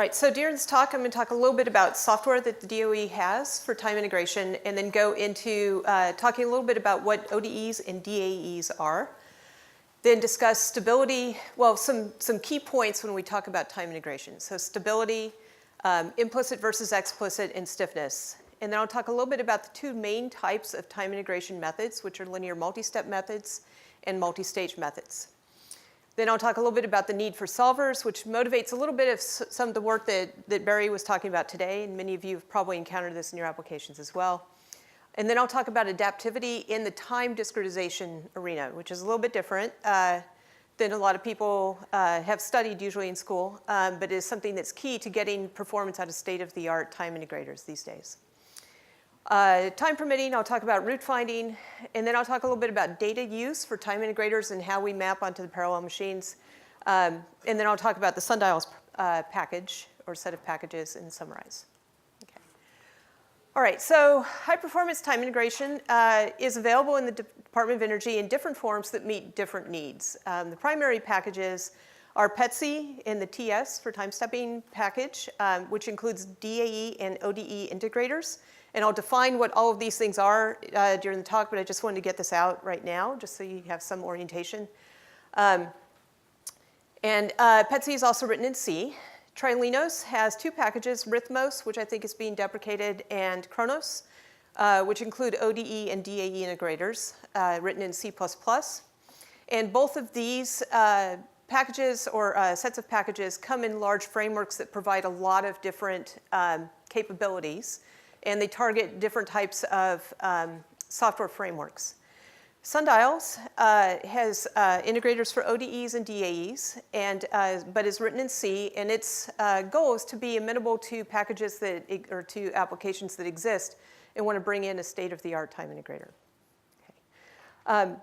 right, so during this talk, I'm going to talk a little bit about software that the DOE has for time integration, and then go into talking a little bit about what ODEs and DAEs are. Then discuss stability, well, some key points when we talk about time integration. So stability, implicit versus explicit, and stiffness. And then I'll talk a little bit about the two main types of time integration methods, which are linear multistep methods and multistage methods. Then I'll talk a little bit about the need for solvers, which motivates a little bit of some of the work that Barry was talking about today, and many of you have probably encountered this in your applications as well. And then I'll talk about adaptivity in the time discretization arena, which is a little bit different than a lot of people have studied usually in school, but is something that's key to getting performance out of state-of-the-art time integrators these days. Time permitting, I'll talk about Routefinding, and then I'll talk a little bit about data use for time integrators and how we map onto the parallel machines. And then I'll talk about the Sundials package or set of packages and summarize. Okay. All right, so high performance time integration is available in the Department of Energy in different forms that meet different needs. The primary packages are PETSI in the TS for time stepping package, which includes DAE and ODE integrators. And I'll define what all of these things are during the talk, but I just wanted to get this out right now, just so you have some orientation. PETSI is also written in C. Trilinos has two packages, Rhythmos, which I think is being deprecated, and Chronos, which include ODE and DAE integrators, written in C++. And both of these packages or sets of packages come in large frameworks that provide a lot of different capabilities, and they target different types of software frameworks. Sundials has integrators for ODEs and DAEs, but is written in C, and its goal is to be amenable to packages or to applications that exist and want to bring in a state-of-the-art time integrator. Okay.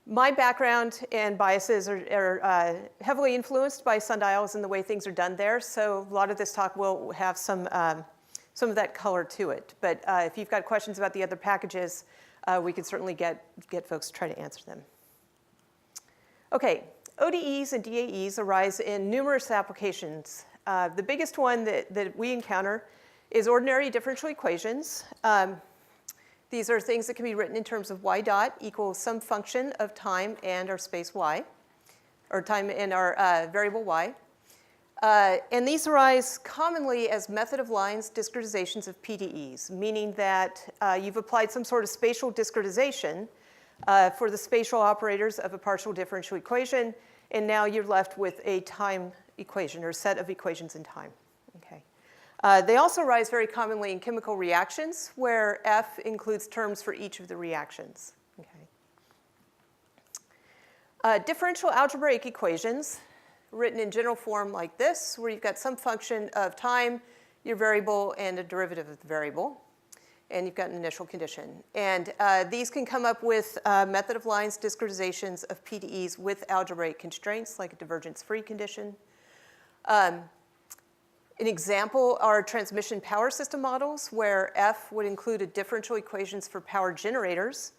My background and biases are heavily influenced by Sundials and the way things are done there, so a lot of this talk will have some of that color to it. But if you've got questions about the other packages, we can certainly get folks to try to answer them. Okay, ODEs and DAEs arise in numerous applications. The biggest one that we encounter is ordinary differential equations. These are things that can be written in terms of y dot equals some function of time and our space y, or time and our variable y. And these arise commonly as method of lines discretizations of PDEs, meaning that you've applied some sort of spatial discretization for the spatial operators of a partial differential equation, and now you're left with a time equation or set of equations in time. Okay. They also arise very commonly in chemical reactions, where F includes terms for each of the reactions. Okay. Differential algebraic equations, written in general form like this, where you've got some function of time, your variable, and a derivative of the variable. And you've got an initial condition. And these can come up with method of lines discretizations of PDEs with algebraic constraints, like a divergence-free condition. An example are transmission power system models, where F would include a differential equations for power generators,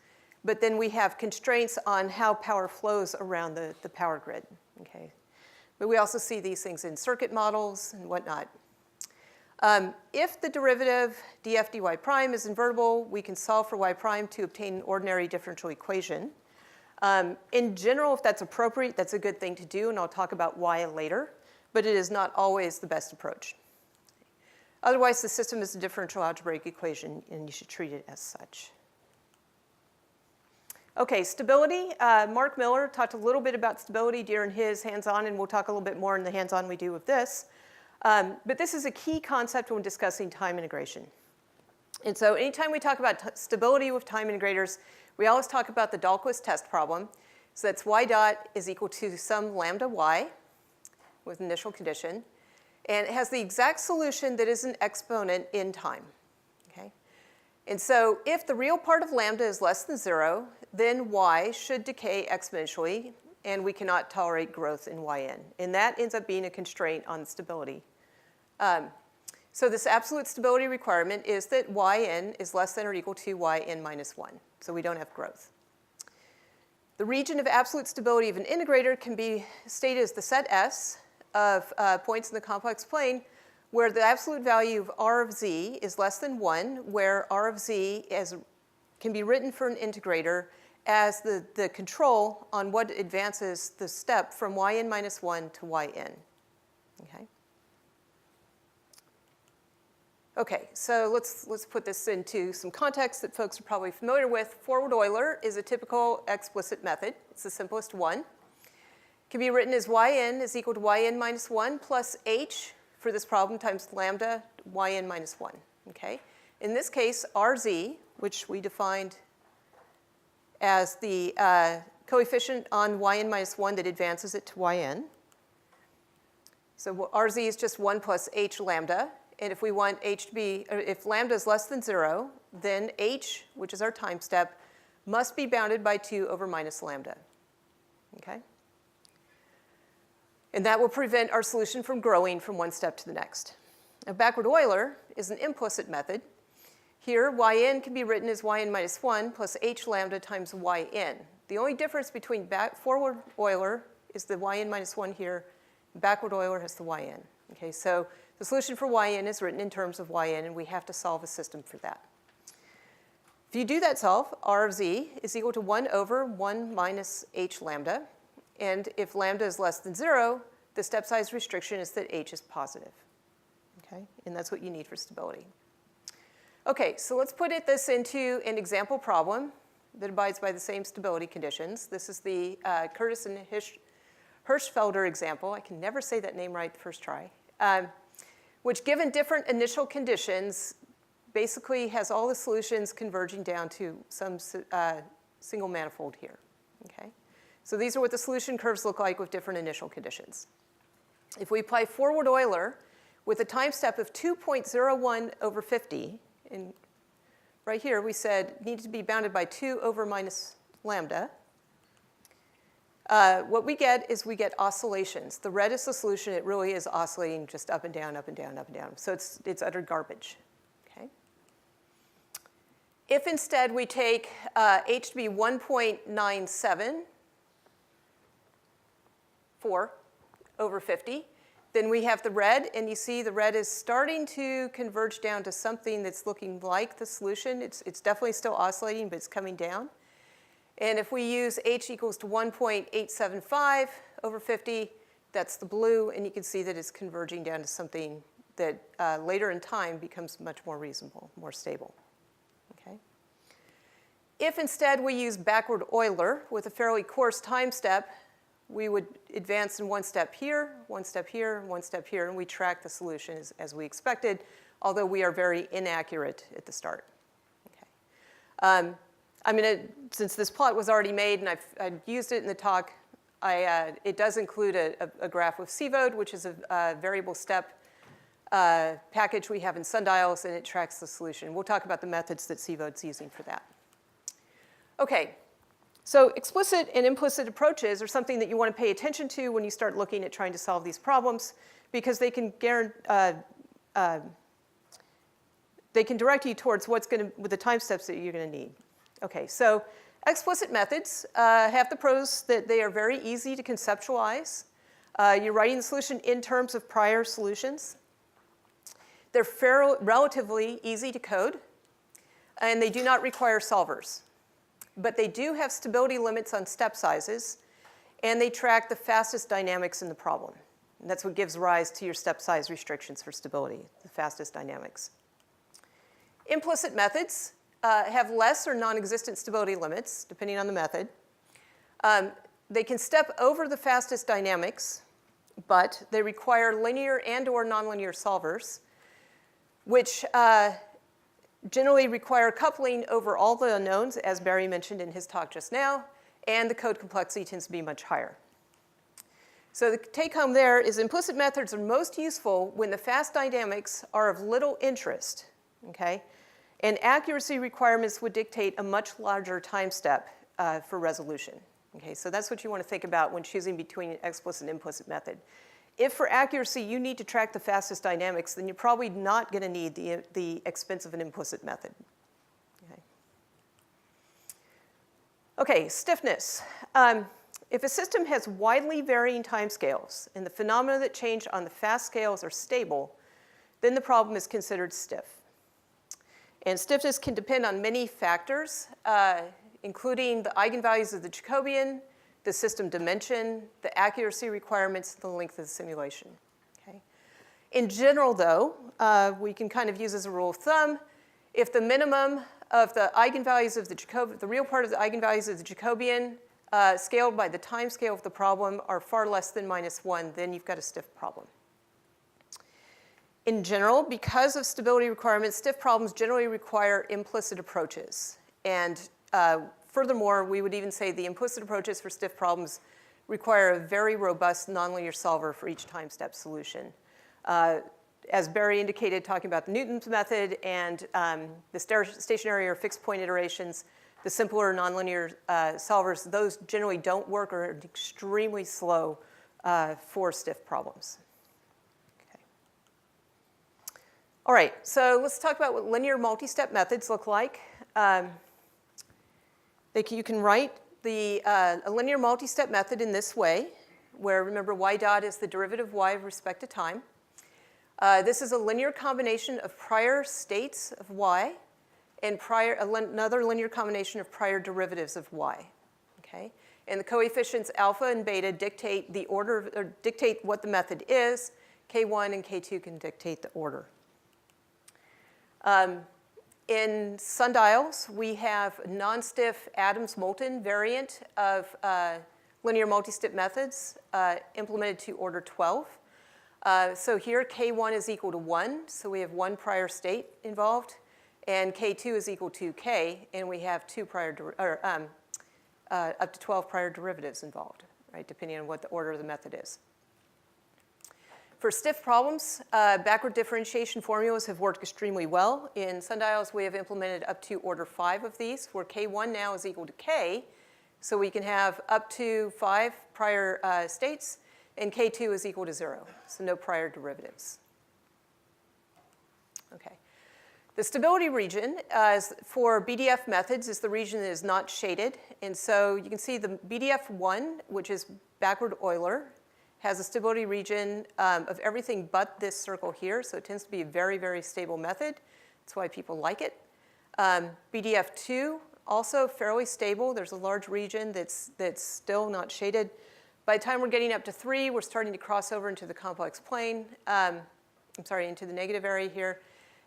but then we have constraints on how power flows around the power grid. Okay. But we also see these things in circuit models and whatnot. If the derivative df dy prime is invertible, we can solve for y prime to obtain an ordinary differential equation. In general, if that's appropriate, that's a good thing to do, and I'll talk about why later, but it is not always the best approach. Otherwise, the system is a differential algebraic equation, and you should treat it as such. Okay, stability. Mark Miller talked a little bit about stability during his hands-on, and we'll talk a little bit more in the hands-on we do with this. But this is a key concept when discussing time integration. And so anytime we talk about stability with time integrators, we always talk about the Dahlquist test problem. So that's y dot is equal to some lambda y with initial condition. And it has the exact solution that is an exponent in time. Okay? And so if the real part of lambda is less than 0, then y should decay exponentially, and we cannot tolerate growth in yn. And that ends up being a constraint on stability. So this absolute stability requirement is that yn is less than or equal to yn minus 1. So we don't have growth. The region of absolute stability of an integrator can be stated as the set S of points in the complex plane where the absolute value of R of z is less than 1, where R of z can be written for an integrator as the control on what advances the step from yn minus 1 to yn. Okay? Okay, so let's put this into some context that folks are probably familiar with. Forward Euler is a typical explicit method. It's the simplest one. It can be written as yn is equal to yn minus 1 plus h for this problem times lambda yn minus 1. Okay? In this case, rz, which we defined as the coefficient on yn minus 1 that advances it to yn. So rz is just 1 plus h lambda. And if we want h to be, or if lambda is less than 0, then h, which is our time step, must be bounded by 2 over minus lambda. Okay? And that will prevent our solution from growing from one step to the next. Now, backward Euler is an implicit method. Here, yn can be written as yn minus 1 plus h lambda times yn. The only difference between forward Euler is the yn minus 1 here. Backward Euler has the yn. Okay, so the solution for yn is written in terms of yn, and we have to solve a system for that. If you do that solve, r of z is equal to 1 over 1 minus h lambda. And if lambda is less than 0, the step size restriction is that h is positive. Okay, and that's what you need for stability. Okay, so let's put this into an example problem that abides by the same stability conditions. This is the Curtis and Hirschfelder example. I can never say that name right the first try. Which, given different initial conditions, basically has all the solutions converging down to some single manifold here. Okay? So these are what the solution curves look like with different initial conditions. If we apply forward Euler with a time step of 2.01 over 50, and right here we said needs to be bounded by 2 over minus lambda, what we get is we get oscillations. The red is the solution. It really is oscillating just up and down, up and down, up and down. So it's utter garbage. Okay? If instead we take h to be 1.974 over 50, then we have the red, and you see the red is starting to converge down to something that's looking like the solution. It's definitely still oscillating, but it's coming down. And if we use h equals to 1.875 over 50, that's the blue, and you can see that it's converging down to something that later in time becomes much more reasonable, more stable. Okay? If instead we use backward Euler with a fairly coarse time step, we would advance in one step here, one step here, one step here, and we track the solution as we expected, although we are very inaccurate at the start. Okay. Since this plot was already made and I've used it in the talk, it does include a graph with CVOD, which is a variable step package we have in Sundials, and it tracks the solution. We'll talk about the methods that CVOD's using for that. Okay, so explicit and implicit approaches are something that you want to pay attention to when you start looking at trying to solve these problems, because they can direct you towards with the time steps that you're going to need. Okay, so explicit methods have the pros that they are very easy to conceptualize. You're writing the solution in terms of prior solutions. They're relatively easy to code, and they do not require solvers. But they do have stability limits on step sizes, and they track the fastest dynamics in the problem. And that's what gives rise to your step size restrictions for stability, the fastest dynamics. Implicit methods have less or non-existent stability limits, depending on the method. They can step over the fastest dynamics, but they require linear and or nonlinear solvers, which generally require coupling over all the unknowns, as Barry mentioned in his talk just now, and the code complexity tends to be much higher. So the take home there is implicit methods are most useful when the fast dynamics are of little interest, okay? And accuracy requirements would dictate a much larger time step for resolution. Okay, so that's what you want to think about when choosing between an explicit and implicit method. If for accuracy you need to track the fastest dynamics, then you're probably not going to need the expense of an implicit method. Okay, stiffness. If a system has widely varying timescales and the phenomena that change on the fast scales are stable, then the problem is considered stiff. And stiffness can depend on many factors, including the eigenvalues of the Jacobian, the system dimension, the accuracy requirements, the length of the simulation. Okay. In general, though, we can kind of use as a rule of thumb, if the minimum of the eigenvalues of the Jacobian, the real part of the eigenvalues of the Jacobian scaled by the time scale of the problem are far less than -1, then you've got a stiff problem. In general, because of stability requirements, stiff problems generally require implicit approaches. And furthermore, we would even say the implicit approaches for stiff problems require a very robust nonlinear solver for each time step solution. As Barry indicated, talking about the Newton's method and the stationary or fixed point iterations, the simpler nonlinear solvers, those generally don't work or are extremely slow for stiff problems. Okay. All right, so let's talk about what linear multi-step methods look like. You can write a linear multi-step method in this way, where remember y dot is the derivative of y with respect to time. This is a linear combination of prior states of y and another linear combination of prior derivatives of y. Okay? And the coefficients alpha and beta dictate the order, or dictate what the method is. K1 and K2 can dictate the order. In Sundials, we have a non-stiff Adams-Moulton variant of linear multi-step methods implemented to order 12. So here, K1 is equal to 1, so we have 1 prior state involved, and K2 is equal to K, and we have up to 12 prior derivatives involved, right, depending on what the order of the method is. For stiff problems, backward differentiation formulas have worked extremely well. In Sundials, we have implemented up to order 5 of these, where K1 now is equal to K, so we can have up to 5 prior states, and K2 is equal to 0, so no prior derivatives. Okay. The stability region for BDF methods is the region that is not shaded. And so you can see the BDF1, which is backward Euler, has a stability region of everything but this circle here. So it tends to be a very, very stable method. That's why people like it. BDF2, also fairly stable. There's a large region that's still not shaded. By the time we're getting up to 3, we're starting to cross over into the complex plane. Into the negative area here.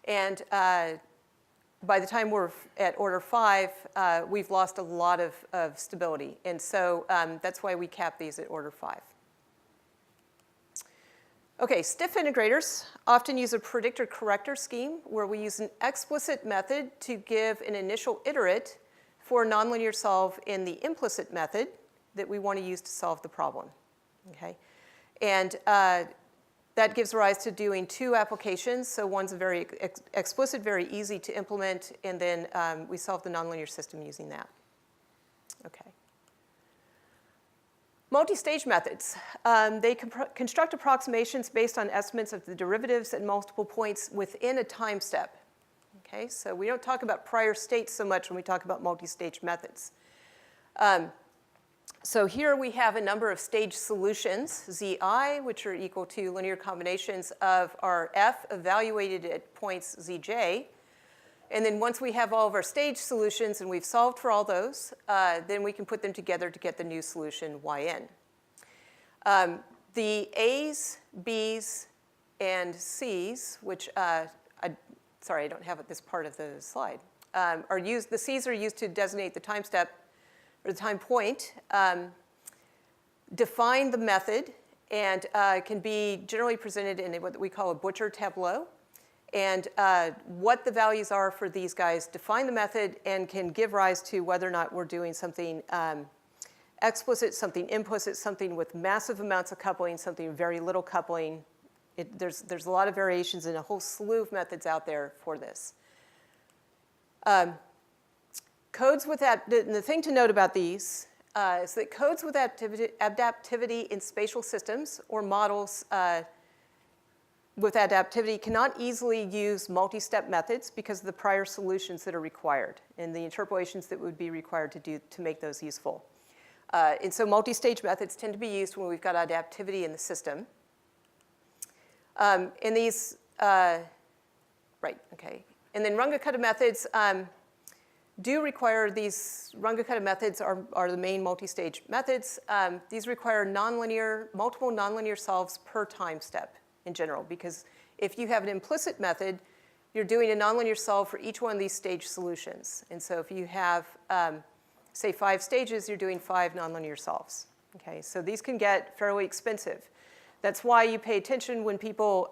And by the time we're at order 5, we've lost a lot of stability. And so that's why we cap these at order 5. Okay, stiff integrators often use a predictor-corrector scheme where we use an explicit method to give an initial iterate for a nonlinear solve in the implicit method that we want to use to solve the problem. Okay? And that gives rise to doing 2 applications. So one's a very explicit, very easy to implement, and then we solve the nonlinear system using that. Okay. Multistage methods. They construct approximations based on estimates of the derivatives at multiple points within a time step. Okay, so we don't talk about prior states so much when we talk about multistage methods. So here we have a number of stage solutions, Zi, which are equal to linear combinations of our f evaluated at points Zj. And then once we have all of our stage solutions and we've solved for all those, then we can put them together to get the new solution, Yn. The A's, B's, and C's, which, sorry, I don't have this part of the slide, the C's are used to designate the time step, or the time point, define the method, and can be generally presented in what we call a butcher tableau. And what the values are for these guys define the method and can give rise to whether or not we're doing something explicit, something implicit, something with massive amounts of coupling, something very little coupling. There's a lot of variations and a whole slew of methods out there for this. Codes with the thing to note about these is that codes with adaptivity in spatial systems or models with adaptivity cannot easily use multi-step methods because of the prior solutions that are required and the interpolations that would be required to make those useful. And so multi-stage methods tend to be used when we've got adaptivity in the system. And these Right, okay. And then Runge-Kutta methods do require these, Runge-Kutta methods are the main multi-stage methods. These require multiple nonlinear solves per time step in general, because if you have an implicit method, you're doing a nonlinear solve for each one of these stage solutions. And so if you have, say, 5 stages, you're doing 5 nonlinear solves. Okay, so these can get fairly expensive. That's why you pay attention when people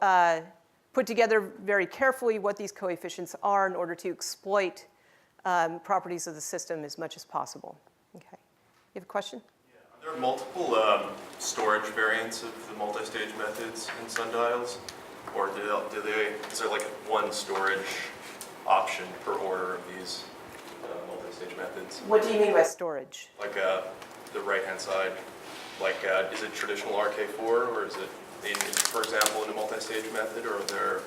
put together very carefully what these coefficients are in order to exploit properties of the system as much as possible. Okay, you have a question? Yeah. Are there multiple storage variants of the multi-stage methods in Sundials? Or is there like one storage option per order of these multi-stage methods? What do you mean by storage? Like the right-hand side, like is it traditional RK4, or is it, for example, in a multi-stage method, or are there,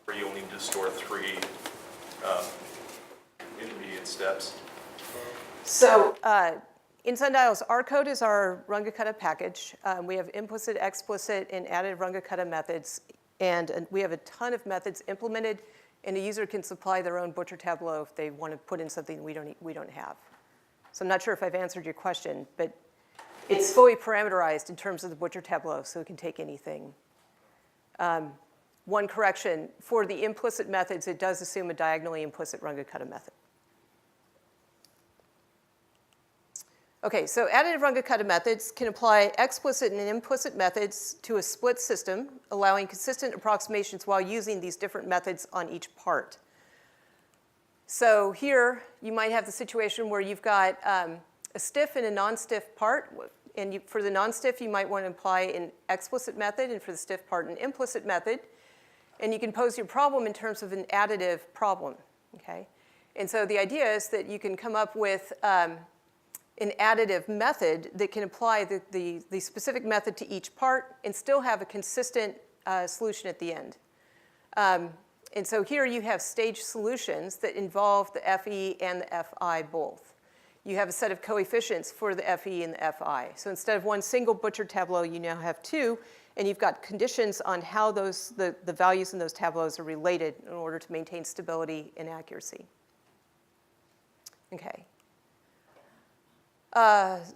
where you'll need to store 3 intermediate steps? So in Sundials, our code is our Runge-Kutta package. We have implicit, explicit, and additive Runge-Kutta methods, and we have a ton of methods implemented, and a user can supply their own butcher tableau if they want to put in something we don't have. So I'm not sure if I've answered your question, but it's fully parameterized in terms of the butcher tableau, so it can take anything. One correction, for the implicit methods, it does assume a diagonally implicit Runge-Kutta method. Okay, so additive Runge-Kutta methods can apply explicit and implicit methods to a split system, allowing consistent approximations while using these different methods on each part. So here, you might have the situation where you've got a stiff and a non-stiff part. And for the non-stiff, you might want to apply an explicit method, and for the stiff part, an implicit method. And you can pose your problem in terms of an additive problem, okay? And so the idea is that you can come up with an additive method that can apply the specific method to each part and still have a consistent solution at the end. And so here you have stage solutions that involve the FE and the FI both. You have a set of coefficients for the FE and the FI. So instead of one single butcher tableau, you now have 2, and you've got conditions on how the values in those tableaus are related in order to maintain stability and accuracy. Okay.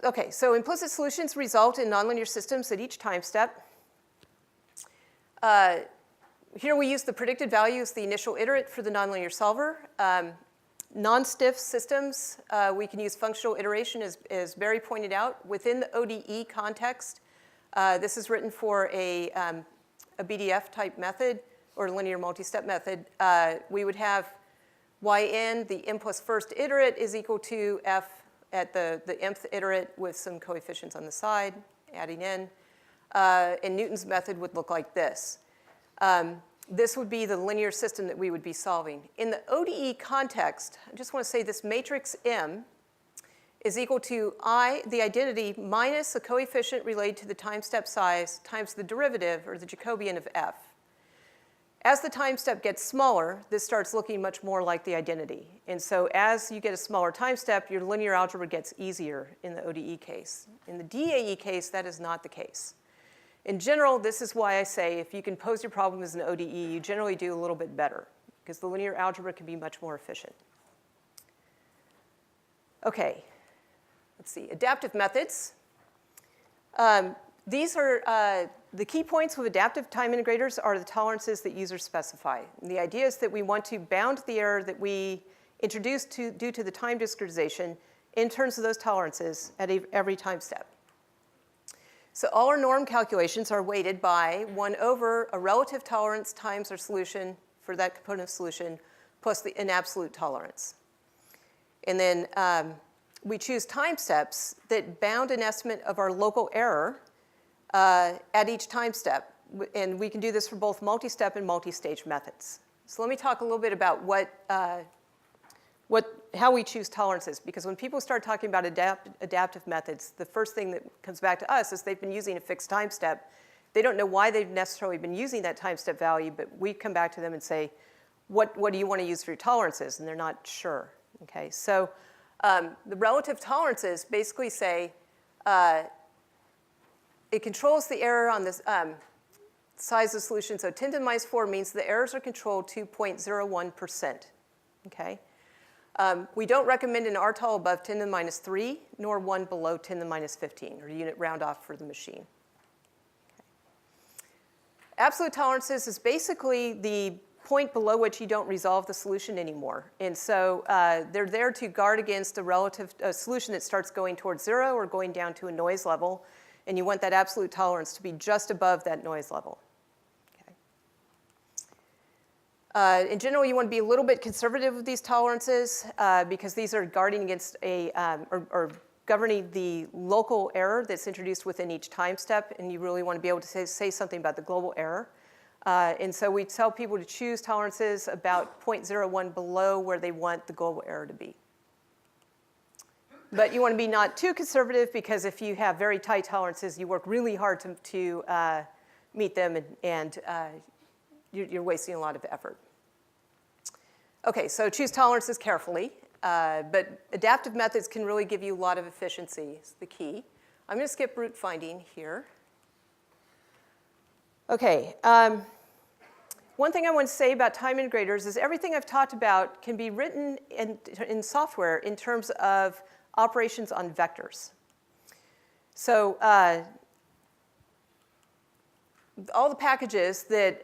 Okay, so implicit solutions result in nonlinear systems at each time step. Here we use the predicted value as the initial iterate for the nonlinear solver. Non-stiff systems, we can use functional iteration, as Barry pointed out. Within the ODE context, this is written for a BDF-type method, or linear multi-step method. We would have yn, the m plus first iterate, is equal to f at the mth iterate with some coefficients on the side, adding in. And Newton's method would look like this. This would be the linear system that we would be solving. In the ODE context, I just want to say this matrix M is equal to I, the identity, minus a coefficient related to the time step size times the derivative, or the Jacobian of f. As the time step gets smaller, this starts looking much more like the identity. And so as you get a smaller time step, your linear algebra gets easier in the ODE case. In the DAE case, that is not the case. In general, this is why I say if you can pose your problem as an ODE, you generally do a little bit better, because the linear algebra can be much more efficient. Okay, let's see, adaptive methods. These are, the key points with adaptive time integrators are the tolerances that users specify. And the idea is that we want to bound the error that we introduce due to the time discretization in terms of those tolerances at every time step. So all our norm calculations are weighted by 1 over a relative tolerance times our solution for that component of solution plus an absolute tolerance. And then we choose time steps that bound an estimate of our local error at each time step. And we can do this for both multi-step and multi-stage methods. So let me talk a little bit about how we choose tolerances, because when people start talking about adaptive methods, the first thing that comes back to us is they've been using a fixed time step. They don't know why they've necessarily been using that time step value, but we come back to them and say, what do you want to use for your tolerances? And they're not sure. Okay, so the relative tolerances basically say it controls the error on this. size of solution. So 10 to the minus 4 means the errors are controlled to 0.01%, okay? We don't recommend an RTOL above 10 to the minus 3, nor one below 10 to the minus 15, or unit round off for the machine. Okay. Absolute tolerances is basically the point below which you don't resolve the solution anymore. And so they're there to guard against a solution that starts going towards 0 or going down to a noise level. And you want that absolute tolerance to be just above that noise level. Okay. In general, you want to be a little bit conservative with these tolerances because these are guarding against or governing the local error that's introduced within each time step. And you really want to be able to say something about the global error. And so we tell people to choose tolerances about 0.01 below where they want the global error to be. But you want to be not too conservative because if you have very tight tolerances, you work really hard to meet them and you're wasting a lot of effort. Okay, so choose tolerances carefully. But adaptive methods can really give you a lot of efficiency, is the key. I'm going to skip Routefinding here. Okay, one thing I want to say about time integrators is everything I've talked about can be written in software in terms of operations on vectors. So all the packages that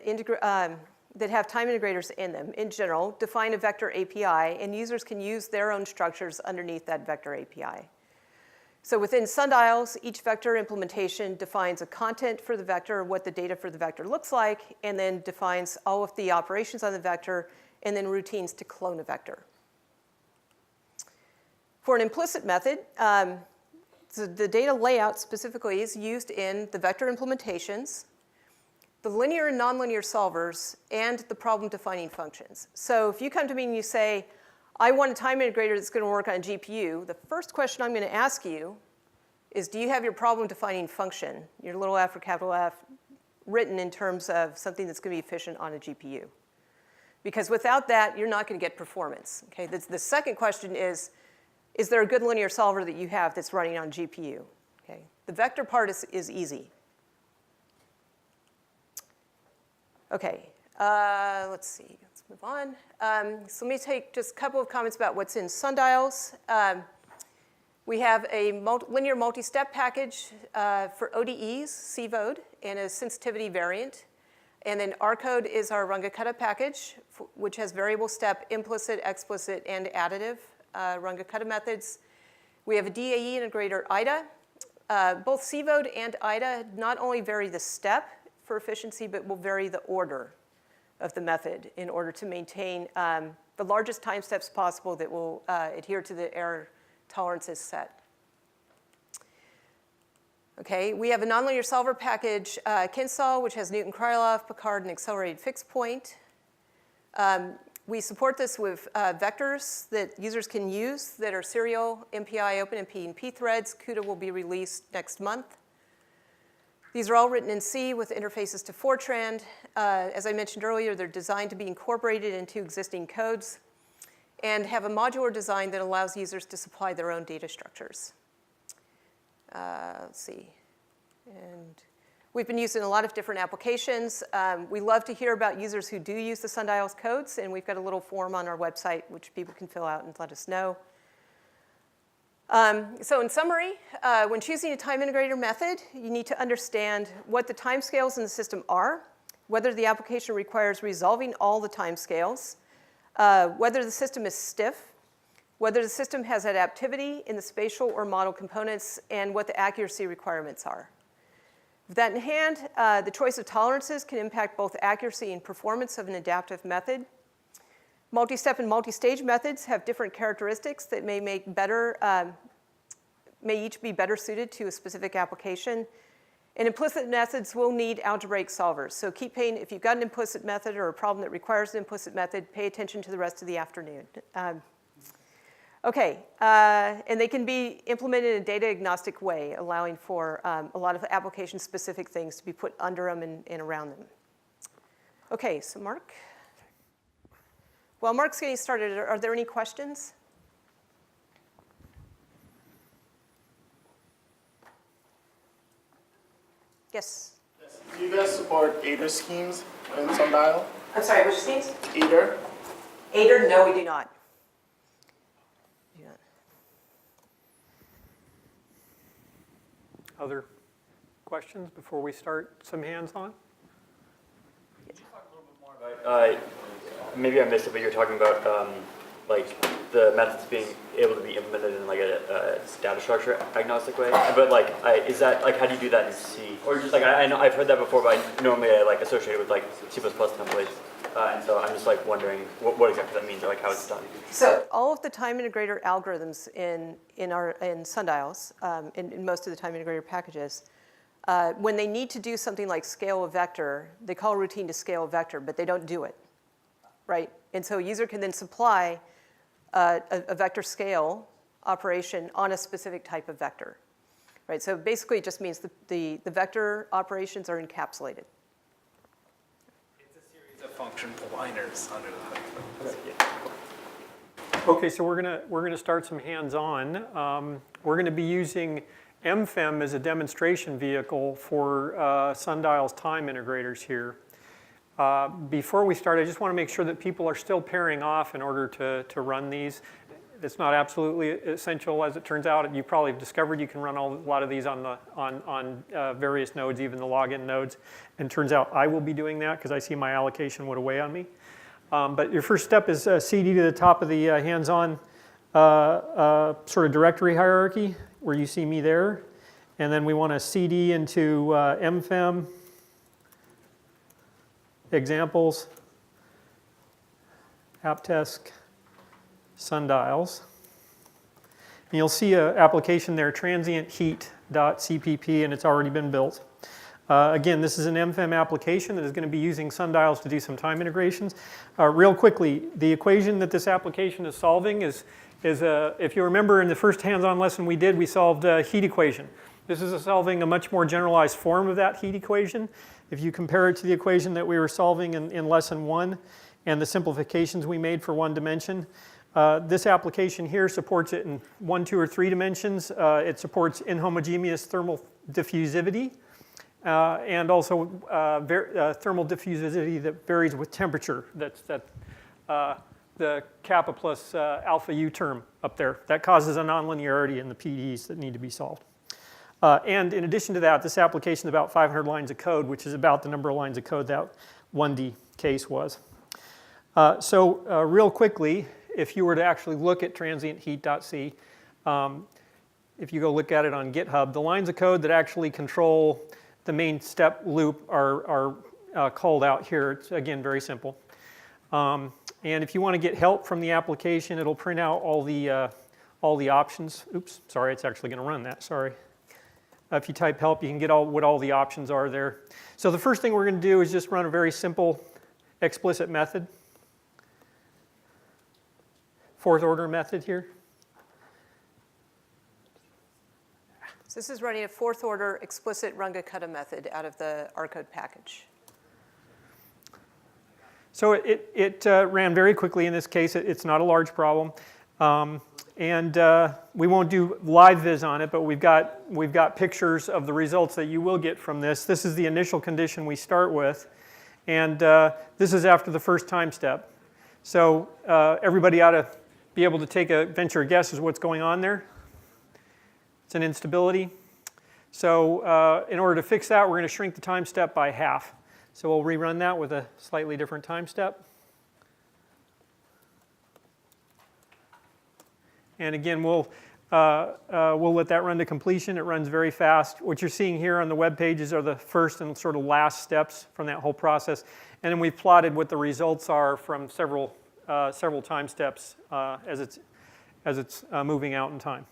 have time integrators in them, in general, define a vector API, and users can use their own structures underneath that vector API. So within Sundials, each vector implementation defines a content for the vector, what the data for the vector looks like, and then defines all of the operations on the vector, and then routines to clone a vector. For an implicit method, the data layout specifically is used in the vector implementations, the linear and nonlinear solvers, and the problem-defining functions. So if you come to me and you say, I want a time integrator that's going to work on a GPU, the first question I'm going to ask you is, do you have your problem-defining function, your little f or capital F, written in terms of something that's going to be efficient on a GPU? Because without that, you're not going to get performance. Okay? The second question is there a good linear solver that you have that's running on GPU? Okay? The vector part is easy. Okay, let's see. Let's move on. So let me take just a couple of comments about what's in Sundials. We have a linear multi-step package for ODEs, CVOD, and a sensitivity variant. And then RCode is our Runge-Kutta package, which has variable step, implicit, explicit, and additive Runge-Kutta methods. We have a DAE integrator, IDA. Both CVOD and IDA not only vary the step for efficiency, but will vary the order of the method in order to maintain the largest time steps possible that will adhere to the error tolerances set. Okay, we have a nonlinear solver package, Kinsol, which has Newton-Krylov, Picard, and accelerated fixed point. We support this with vectors that users can use that are serial, MPI, OpenMP, and P threads. CUDA will be released next month. These are all written in C with interfaces to Fortran. As I mentioned earlier, they're designed to be incorporated into existing codes and have a modular design that allows users to supply their own data structures. Let's see. And we've been used in a lot of different applications. We love to hear about users who do use the Sundials codes, and we've got a little form on our website which people can fill out and let us know. So in summary, when choosing a time integrator method, you need to understand what the timescales in the system are, whether the application requires resolving all the timescales, whether the system is stiff, whether the system has adaptivity in the spatial or model components, and what the accuracy requirements are. With that in hand, the choice of tolerances can impact both accuracy and performance of an adaptive method. Multi-step and multi-stage methods have different characteristics that may each be better suited to a specific application. And implicit methods will need algebraic solvers. So keep paying, if you've got an implicit method or a problem that requires an implicit method, pay attention to the rest of the afternoon. Okay, and they can be implemented in a data agnostic way, allowing for a lot of application-specific things to be put under them and around them. Okay, so Mark. While Mark's getting started, are there any questions? Yes? Yes. Do you guys support Aider schemes in Sundial? I'm sorry, which schemes? Aider? Aider, no, we do not. Other questions before we start some hands-on? Maybe I missed it, but you're talking about like the methods being able to be implemented in like a data structure agnostic way. But like, is that like how do you do that in C? Or just like I know I've heard that before, but normally I like associate it with like C++ templates, and so I'm just like wondering what exactly that means or like how it's done. So all of the time integrator algorithms in Sundials, in most of the time integrator packages, when they need to do something like scale a vector, they call a routine to scale a vector, but they don't do it, right? And so a user can then supply a vector scale operation on a specific type of vector, right? So basically it just means the vector operations are encapsulated. It's a series of function pointers under the hood. Okay, so we're gonna start some hands-on. We're going to be using MFEM as a demonstration vehicle for Sundial's time integrators here. Before we start, I just want to make sure that people are still pairing off in order to run these. It's not absolutely essential, as it turns out. You probably have discovered you can run a lot of these on various nodes, even the login nodes. And it turns out I will be doing that because I see my allocation would weigh on me. But your first step is CD to the top of the hands-on sort of directory hierarchy, where you see me there. And then we want to CD into MFEM, examples, AppTest, Sundials. And you'll see an application there, transientheat.cpp, and it's already been built. Again, this is an MFEM application that is going to be using Sundials to do some time integrations. Real quickly, the equation that this application is solving is if you remember in the first hands-on lesson we did, we solved a heat equation. This is solving a much more generalized form of that heat equation. If you compare it to the equation that we were solving in lesson 1 and the simplifications we made for one dimension, this application here supports it in 1, 2, or 3 dimensions. It supports inhomogeneous thermal diffusivity and also thermal diffusivity that varies with temperature. That's the kappa plus alpha U term up there. That causes a nonlinearity in the PDEs that need to be solved. And in addition to that, this application is about 500 lines of code, which is about the number of lines of code that 1D case was. So real quickly, if you were to actually look at transientheat.c, if you go look at it on GitHub, the lines of code that actually control the main step loop are called out here. It's, again, very simple. And if you want to get help from the application, it'll print out all the options. Oops, sorry, it's actually going to run that, sorry. If you type help, you can get what all the options are there. So the first thing we're going to do is just run a very simple explicit method. Fourth order method here. So this is running a fourth order explicit runga-kutta method out of the Rcode package. So it ran very quickly in this case. It's not a large problem. And we won't do live viz on it, but we've got pictures of the results that you will get from this. This is the initial condition we start with. And this is after the first time step. So everybody ought to be able to take a venture guess as what's going on there. It's an instability. So in order to fix that, we're going to shrink the time step by half. So we'll rerun that with a slightly different time step. And again, we'll let that run to completion. It runs very fast. What you're seeing here on the web pages are the first and sort of last steps from that whole process. And then we've plotted what the results are from several time steps as it's moving out in time.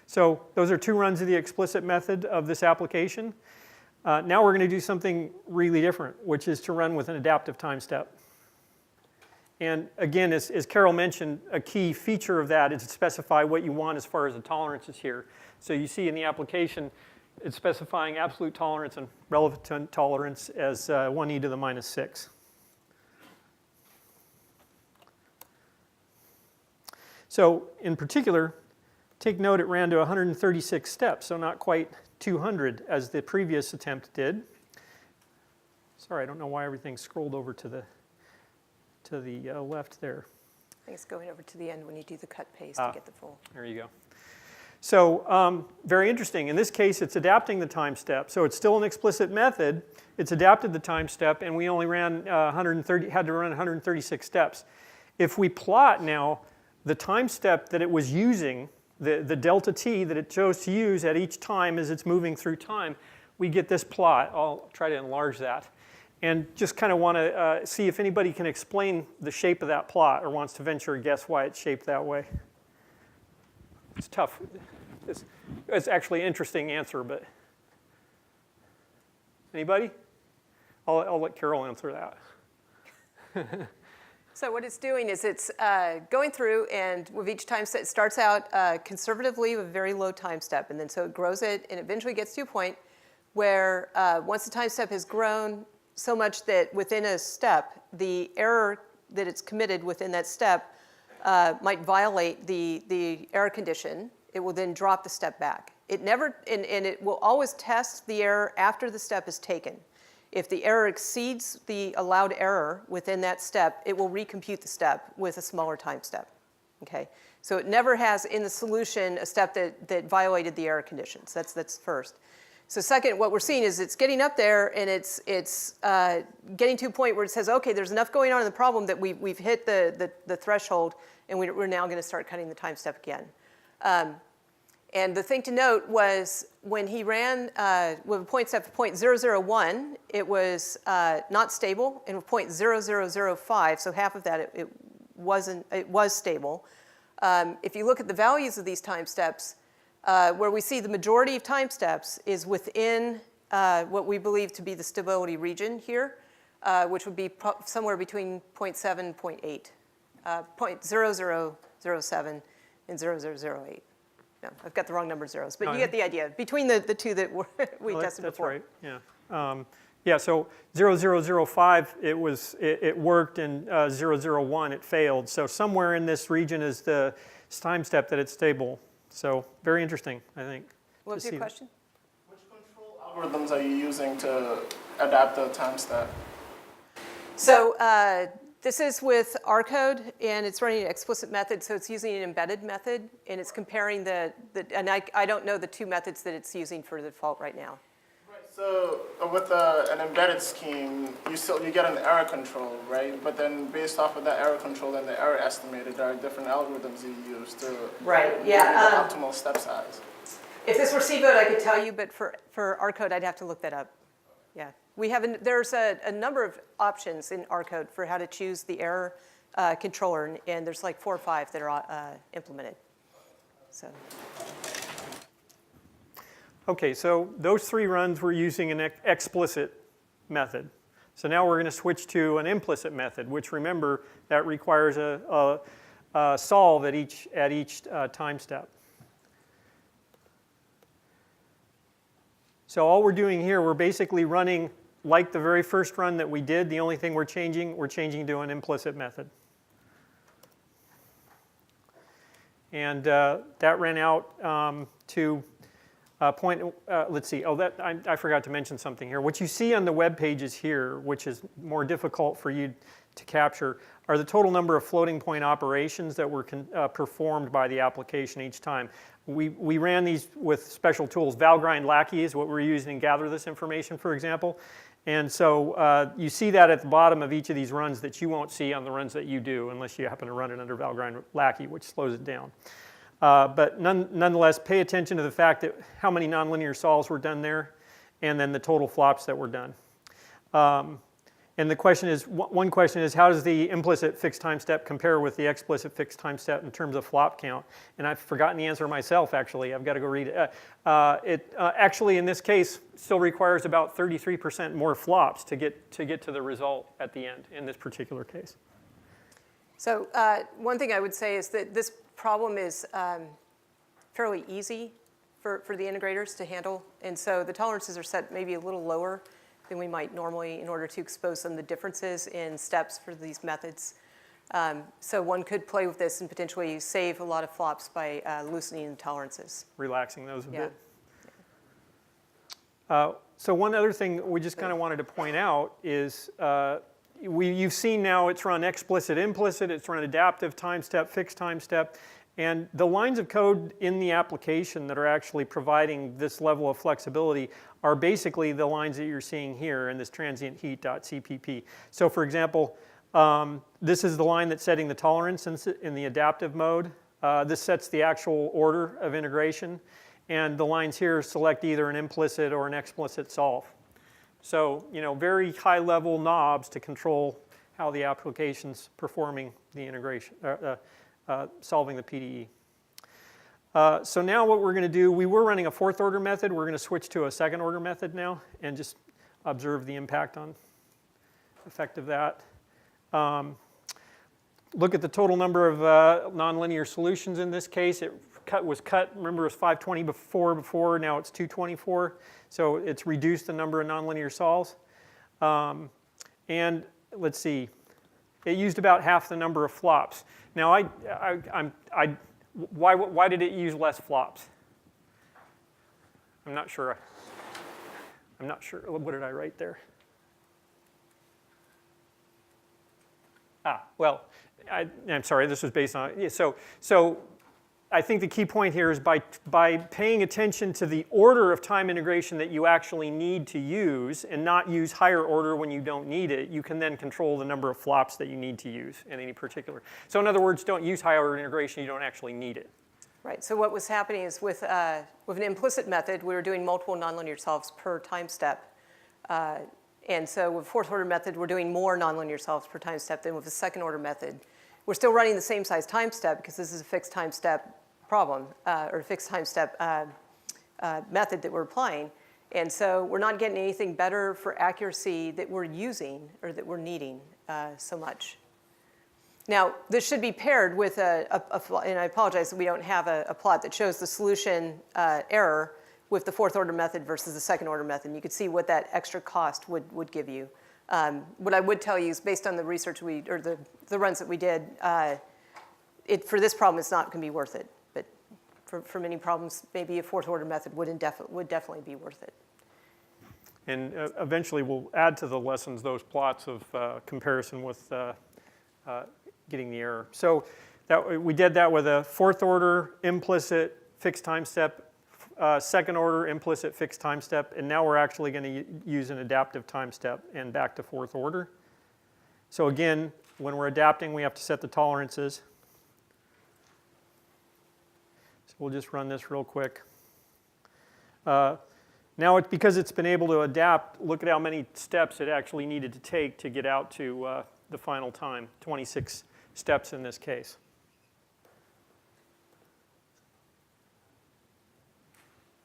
So those are 2 runs of the explicit method of this application. Now we're going to do something really different, which is to run with an adaptive time step. And again, as Carol mentioned, a key feature of that is to specify what you want as far as the tolerances here. So you see in the application, it's specifying absolute tolerance and relative tolerance as 1e to the minus 6. So in particular, take note it ran to 136 steps, so not quite 200 as the previous attempt did. Sorry, I don't know why everything scrolled over to the left there. I think it's going over to the end when you do the cut paste to get the full. There you go. So very interesting. In this case, it's adapting the time step. So it's still an explicit method. It's adapted the time step, and we only ran had to run 136 steps. If we plot now the time step that it was using, the delta t that it chose to use at each time as it's moving through time, we get this plot. I'll try to enlarge that. And just kind of want to see if anybody can explain the shape of that plot or wants to venture a guess why it's shaped that way. It's tough. It's actually an interesting answer, but anybody? I'll let Carol answer that. So what it's doing is it's going through, and with each time step, it starts out conservatively with a very low time step, and then so it grows it, and eventually gets to a point where once the time step has grown so much that within a step, the error that it's committed within that step might violate the error condition. It will then drop the step back. It never, and it will always test the error after the step is taken. If the error exceeds the allowed error within that step, it will recompute the step with a smaller time step. Okay, so it never has in the solution a step that violated the error conditions. That's first. So second, what we're seeing is it's getting up there, and it's getting to a point where it says, okay, there's enough going on in the problem that we've hit the threshold, and we're now going to start cutting the time step again. And the thing to note was when he ran with a point step of 0.001, it was not stable, and with 0.0005, so half of that, it was stable. If you look at the values of these time steps, where we see the majority of time steps is within what we believe to be the stability region here, which would be somewhere between 0.7 and 0.8, 0.0007 and 0.0008. No, I've got the wrong number of zeros, but you get the idea. Between the two that we tested before. That's right, yeah. So 0.0005, it worked, and 0.001, it failed. So somewhere in this region is the time step that it's stable. So very interesting, I think. What was your question? Which control algorithms are you using to adapt the time step? So this is with R code, and it's running an explicit method, so it's using an embedded method, and it's comparing and I don't know the two methods that it's using for the default right now. Right. So with an embedded scheme, you get an error control, right? But then based off of that error control and the error estimated, there are different algorithms you use to Right. the optimal step size. If this were C-Code, I could tell you, but for R code, I'd have to look that up. Yeah. There's a number of options in R code for how to choose the error controller, and there's like 4 or 5 that are implemented. So. Okay, so those 3 runs were using an explicit method. So now we're going to switch to an implicit method, which remember that requires a solve at each time step. So all we're doing here, we're basically running like the very first run that we did. The only thing we're changing to an implicit method. And that ran out to point, let's see, I forgot to mention something here. What you see on the web pages here, which is more difficult for you to capture, are the total number of floating point operations that were performed by the application each time. We ran these with special tools. Valgrind Lackey is what we're using to gather this information, for example. And so you see that at the bottom of each of these runs that you won't see on the runs that you do, unless you happen to run it under Valgrind Lackey, which slows it down. But nonetheless, pay attention to the fact that how many nonlinear solves were done there, and then the total flops that were done. And the question is, one question is, how does the implicit fixed time step compare with the explicit fixed time step in terms of flop count? And I've forgotten the answer myself, actually. I've got to go read it. Actually, in this case, still requires about 33% more flops to get to the result at the end in this particular case. So one thing I would say is that this problem is fairly easy for the integrators to handle. And so the tolerances are set maybe a little lower than we might normally in order to expose some of the differences in steps for these methods. So one could play with this and potentially save a lot of flops by loosening the tolerances. Relaxing those a bit. So one other thing we just kind of wanted to point out is you've seen now it's run explicit, implicit, it's run adaptive time step, fixed time step, and the lines of code in the application that are actually providing this level of flexibility are basically the lines that you're seeing here in this transient heat.cpp. So for example, this is the line that's setting the tolerance in the adaptive mode. This sets the actual order of integration. And the lines here select either an implicit or an explicit solve. So, very high level knobs to control how the application's performing the integration, solving the PDE. So now what we're going to do, we were running a fourth order method. We're going to switch to a second order method now and just observe the impact on effect of that. Look at the total number of nonlinear solutions in this case. It was cut, remember it was 520 before, now it's 224. So it's reduced the number of nonlinear solves. And let's see, it used about half the number of flops. Now why did it use less flops? I'm not sure. What did I write there? Well, I'm sorry, this was based on, yeah, so I think the key point here is by paying attention to the order of time integration that you actually need to use and not use higher order when you don't need it, you can then control the number of flops that you need to use in any particular. So in other words, don't use higher order integration, you don't actually need it. Right, so what was happening is with an implicit method, we were doing multiple nonlinear solves per time step. And so with fourth order method, we're doing more nonlinear solves per time step than with the second order method. We're still running the same size time step because this is a fixed time step problem or a fixed time step method that we're applying. And so we're not getting anything better for accuracy that we're using or that we're needing so much. Now, this should be paired with and I apologize that we don't have a plot that shows the solution error with the fourth order method versus the second order method. You could see what that extra cost would give you. What I would tell you is based on the research the runs that we did, for this problem, it's not going to be worth it. But for many problems, maybe a fourth order method would definitely be worth it. And eventually we'll add to the lessons those plots of comparison with getting the error. So we did that with a fourth order implicit fixed time step, second order implicit fixed time step, and now we're actually going to use an adaptive time step and back to fourth order. So again, when we're adapting, we have to set the tolerances. So we'll just run this real quick. Now, because it's been able to adapt, look at how many steps it actually needed to take to get out to the final time, 26 steps in this case.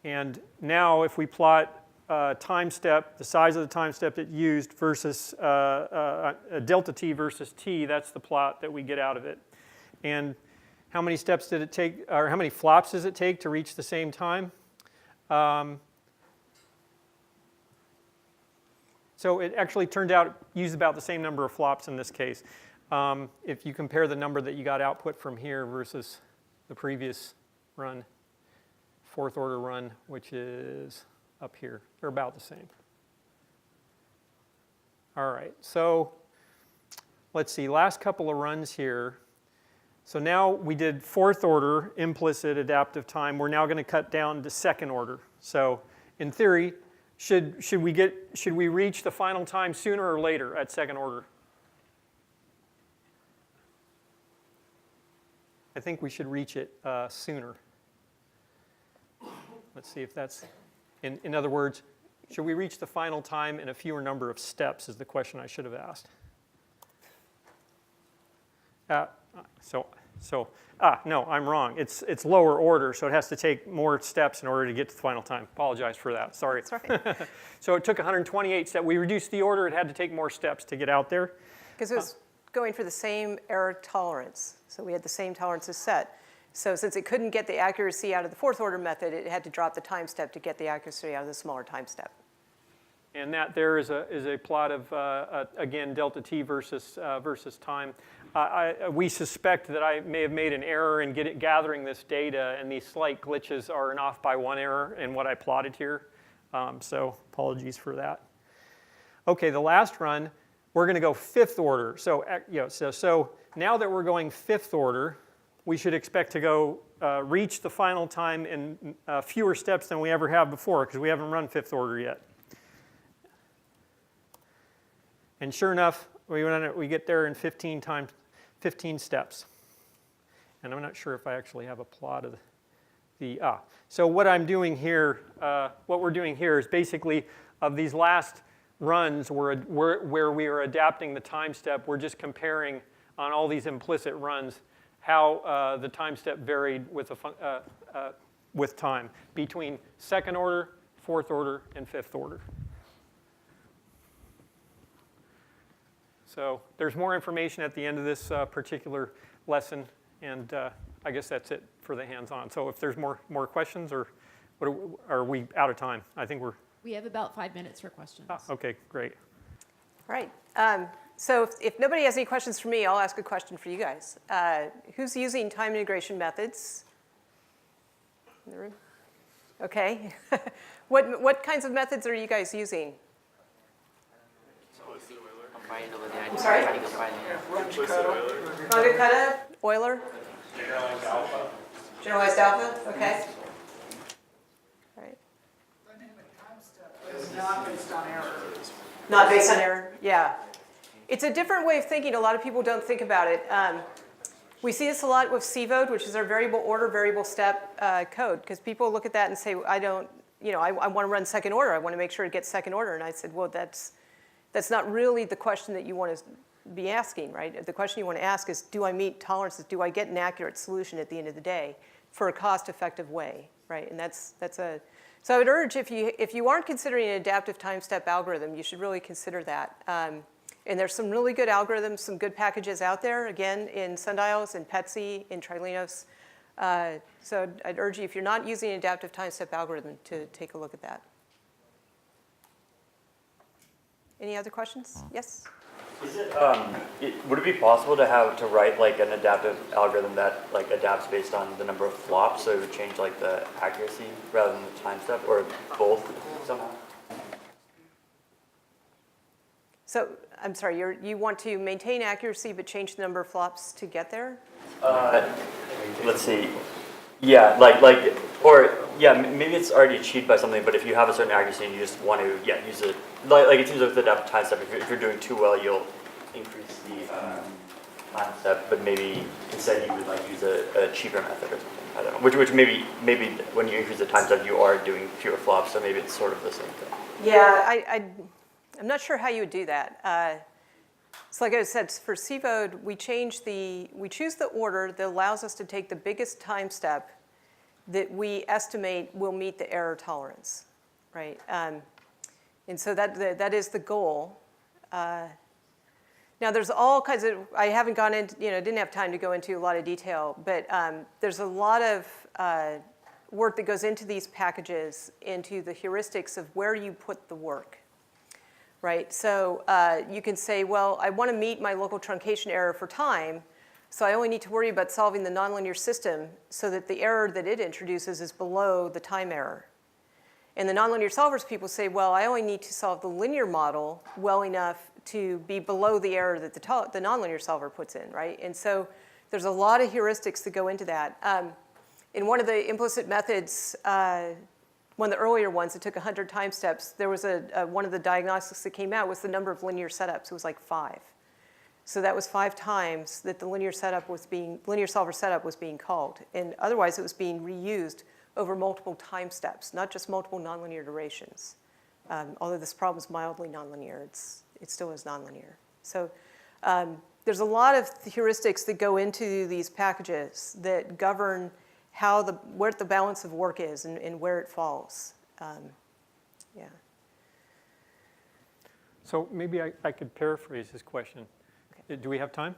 And now if we plot time step, the size of the time step it used versus a delta t versus t, that's the plot that we get out of it. And how many steps did it take, or how many flops does it take to reach the same time? So it actually turned out it used about the same number of flops in this case. If you compare the number that you got output from here versus the previous run, fourth order run, which is up here, they're about the same. All right, so let's see, last couple of runs here. So now we did fourth order implicit adaptive time. We're now going to cut down to second order. So in theory, should we reach the final time sooner or later at second order? I think we should reach it sooner. Let's see if that's, in other words, should we reach the final time in a fewer number of steps is the question I should have asked. No, I'm wrong. It's lower order, so it has to take more steps in order to get to the final time. Apologize for that. Sorry. That's right. So it took 128 steps. We reduced the order. It had to take more steps to get out there. Because it was going for the same error tolerance. So we had the same tolerances set. So since it couldn't get the accuracy out of the fourth order method, it had to drop the time step to get the accuracy out of the smaller time step. And that there is a plot of, again, delta t versus time. We suspect that I may have made an error in gathering this data, and these slight glitches are an off by one error in what I plotted here. So apologies for that. Okay, the last run, we're going to go 5th order. So, so now that we're going 5th order, we should expect to go reach the final time in fewer steps than we ever have before, because we haven't run 5th order yet. And sure enough, we get there in 15 steps. And I'm not sure if I actually have a plot of So what I'm doing here, what we're doing here is basically of these last runs where we are adapting the time step, we're just comparing on all these implicit runs how the time step varied with time between 2nd order, 4th order, and 5th order. So there's more information at the end of this particular lesson, and I guess that's it for the hands-on. So if there's more questions, or are we out of time? I think We have about 5 minutes for questions. Okay, great. All right. So if nobody has any questions for me, I'll ask a question for you guys. Who's using time integration methods in the room? Okay. What kinds of methods are you guys using? I'm sorry? Runge-Kutta, Euler? Generalized alpha. Generalized alpha, okay. All right. It's not based on error. Not based on error, yeah. It's a different way of thinking. A lot of people don't think about it. We see this a lot with CVOD, which is our variable order, variable step code, because people look at that and say, I want to run 2nd order. I want to make sure it gets 2nd order. And I said, well, that's not really the question that you want to be asking, right? The question you want to ask is, do I meet tolerances? Do I get an accurate solution at the end of the day for a cost-effective way, right? And so I would urge, if you aren't considering an adaptive time step algorithm, you should really consider that. And there's some really good algorithms, some good packages out there, again, in Sundials, in PETSI, in Trilinos. So I'd urge you, if you're not using an adaptive time step algorithm, to take a look at that. Any other questions? Yes? Is would it be possible to write like an adaptive algorithm that like adapts based on the number of flops, so it would change like the accuracy rather than the time step, or both somehow? So I'm sorry, you want to maintain accuracy but change the number of flops to get there? Let's see. Yeah, maybe it's already achieved by something, but if you have a certain accuracy and you just want to use it, like it seems like with the adaptive time step, if you're doing too well, you'll increase the time step, but maybe instead you would like use a cheaper method or something. I don't know. Which maybe when you increase the time step, you are doing fewer flops, so maybe it's sort of the same thing. Yeah, I'm not sure how you would do that. So like I said, for CVOD, we choose the order that allows us to take the biggest time step that we estimate will meet the error tolerance, right? And so that is the goal. Now there's all kinds of, I haven't gone into, didn't have time to go into a lot of detail, but there's a lot of work that goes into these packages, into the heuristics of where you put the work. Right, so you can say, well, I want to meet my local truncation error for time, so I only need to worry about solving the nonlinear system so that the error that it introduces is below the time error. And the nonlinear solvers people say, well, I only need to solve the linear model well enough to be below the error that the nonlinear solver puts in, right? And so there's a lot of heuristics that go into that. In one of the implicit methods, one of the earlier ones that took 100 time steps, there was one of the diagnostics that came out was the number of linear setups. It was like 5. So that was 5 times that the linear solver setup was being called. And otherwise, it was being reused over multiple time steps, not just multiple nonlinear durations. Although this problem is mildly nonlinear, it still is nonlinear. So there's a lot of heuristics that go into these packages that govern where the balance of work is and where it falls. Yeah. So maybe I could paraphrase this question. Okay. Do we have time?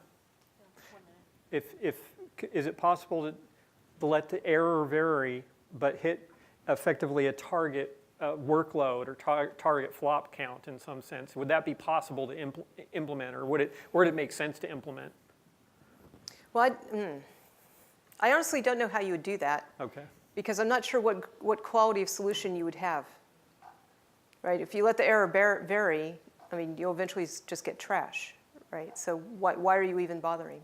Yeah, 1 minute. Is it possible to let the error vary but hit effectively a target workload or target flop count in some sense? Would that be possible to implement, or would it make sense to implement? Well, I honestly don't know how you would do that. Okay. Because I'm not sure what quality of solution you would have. right? If you let the error vary, I mean, you'll eventually just get trash, right? So why are you even bothering?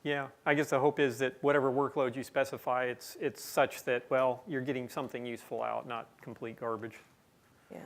Yeah, I guess the hope is that whatever workload you specify, it's such that, well, you're getting something useful out, not complete garbage. Yeah.